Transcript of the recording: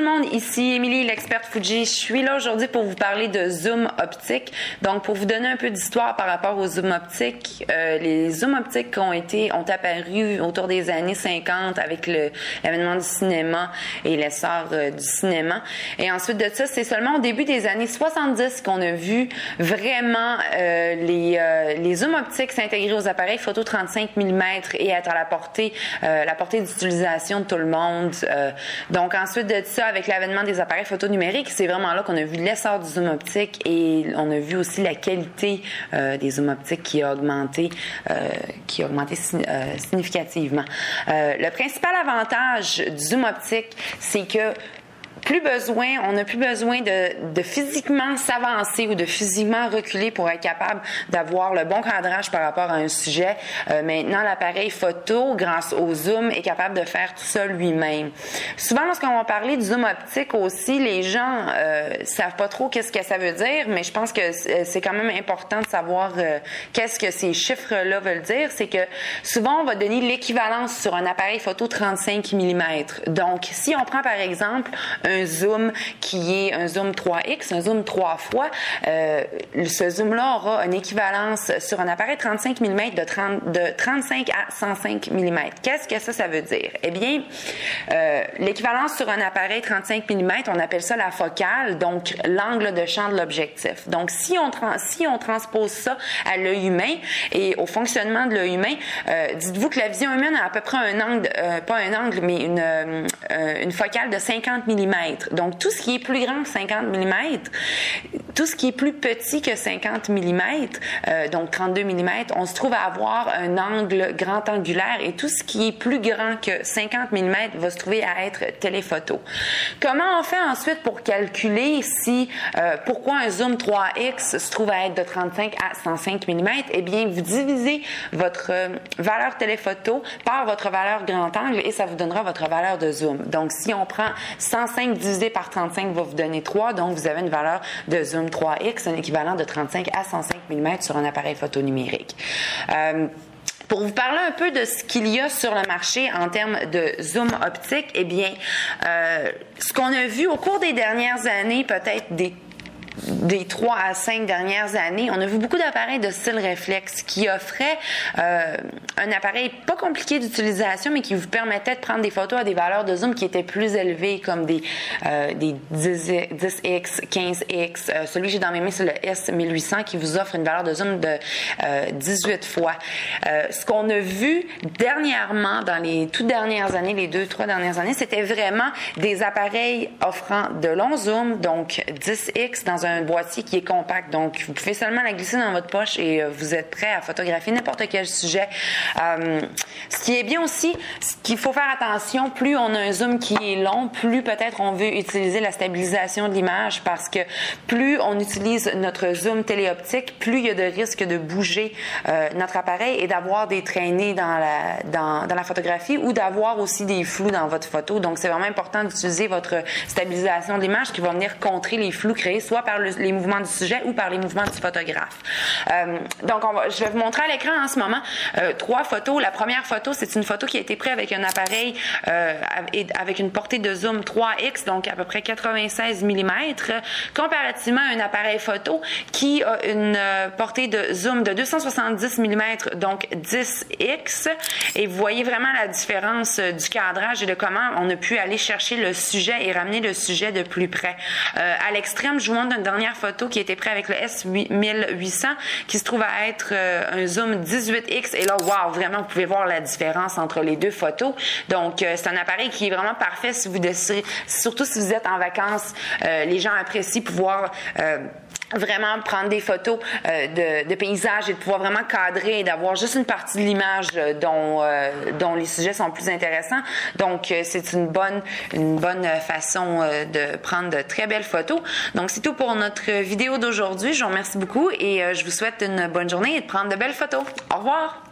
le monde, ici Émilie, l'experte Fuji. Je suis là aujourd'hui pour vous parler de zoom optique. Donc, pour vous donner un peu d'histoire par rapport aux zooms optiques, les zooms optiques ont apparu autour des années 50 avec l'avènement du cinéma et l'essor du cinéma. Et ensuite de ça, c'est seulement au début des années 70 qu'on a vu vraiment les zooms optiques s'intégrer aux appareils photo 35 mm et être à la portée d'utilisation de tout le monde. Donc ensuite de ça, avec l'avènement des appareils photo numériques, c'est vraiment là qu'on a vu l'essor du zoom optique et on a vu aussi la qualité des zooms optiques qui a augmenté significativement. Le principal avantage du zoom optique, c'est que on n'a plus besoin de physiquement s'avancer ou de physiquement reculer pour être capable d'avoir le bon cadrage par rapport à un sujet. Maintenant, l'appareil photo, grâce au zoom, est capable de faire tout ça lui-même. Souvent, lorsqu'on va parler du zoom optique aussi, les gens savent pas trop qu'est-ce que ça veut dire, mais je pense que c'est quand même important de savoir qu'est-ce que ces chiffres-là veulent dire. C'est que souvent, on va donner l'équivalence sur un appareil photo 35 mm. Donc, si on prend par exemple un zoom qui est un zoom 3X, un zoom 3 fois, ce zoom-là aura une équivalence sur un appareil 35 mm de 35 à 105 mm. Qu'est-ce que ça veut dire? Eh bien, l'équivalence sur un appareil 35 mm, on appelle ça la focale, donc l'angle de champ de l'objectif. Donc, si on transpose ça à l'œil humain et au fonctionnement de l'œil humain, dites-vous que la vision humaine a à peu près un angle, pas un angle, mais une focale de 50 mm. Donc, tout ce qui est plus grand que 50 mm, tout ce qui est plus petit que 50 mm, donc 32 mm, on se trouve à avoir un angle grand angulaire et tout ce qui est plus grand que 50 mm va se trouver à être téléphoto. Comment on fait ensuite pour calculer pourquoi un zoom 3X se trouve à être de 35 à 105 mm? Eh bien, vous divisez votre valeur téléphoto par votre valeur grand angle et ça vous donnera votre valeur de zoom. Donc, si on prend 105 divisé par 35 va vous donner 3, donc vous avez une valeur de zoom 3X, un équivalent de 35 à 105 mm sur un appareil photo numérique. Pour vous parler un peu de ce qu'il y a sur le marché en termes de zoom optique, eh bien, ce qu'on a vu au cours des dernières années, peut-être des 3 à 5 dernières années, on a vu beaucoup d'appareils de style réflexe qui offraient un appareil pas compliqué d'utilisation, mais qui vous permettait de prendre des photos à des valeurs de zoom qui étaient plus élevées, comme des 10x, 15x. Celui que j'ai dans mes mains, c'est le S1800 qui vous offre une valeur de zoom de 18 fois. Ce qu'on a vu dernièrement, dans les toutes dernières années, les 2-3 dernières années, c'était vraiment des appareils offrant de longs zooms, donc 10x dans un boîtier qui est compact. Donc, vous pouvez seulement la glisser dans votre poche et vous êtes prêt à photographier n'importe quel sujet. Ce qui est bien aussi, ce qu'il faut faire attention, plus on a un zoom qui est long, plus peut-être on veut utiliser la stabilisation de l'image parce que plus on utilise notre zoom téléoptique, plus il y a de risques de bouger notre appareil et d'avoir des traînées dans la photographie ou d'avoir aussi des flous dans votre photo. Donc, c'est vraiment important d'utiliser votre stabilisation de l'image qui va venir contrer les flous créés, soit par les mouvements du sujet ou par les mouvements du photographe. Donc, je vais vous montrer à l'écran en ce moment 3 photos. La première photo, c'est une photo qui a été prise avec un appareil avec une portée de zoom 3X, donc à peu près 96 mm, comparativement à un appareil photo qui a une portée de zoom de 270 mm, donc 10X. Et vous voyez vraiment la différence du cadrage et de comment on a pu aller chercher le sujet et ramener le sujet de plus près. À l'extrême, je vous montre une dernière photo qui a été prise avec le S1800 qui se trouve à être un zoom 18X. Et là, wow, vraiment, vous pouvez voir la différence entre les deux photos. Donc, c'est un appareil qui est vraiment parfait si vous décidez, surtout si vous êtes en vacances. Les gens apprécient pouvoir vraiment prendre des photos de paysages et de pouvoir vraiment cadrer et d'avoir juste une partie de l'image dont les sujets sont plus intéressants. Donc, c'est une bonne façon de prendre de très belles photos. Donc, c'est tout pour notre vidéo d'aujourd'hui. Je vous remercie beaucoup et je vous souhaite une bonne journée et de prendre de belles photos. Au revoir!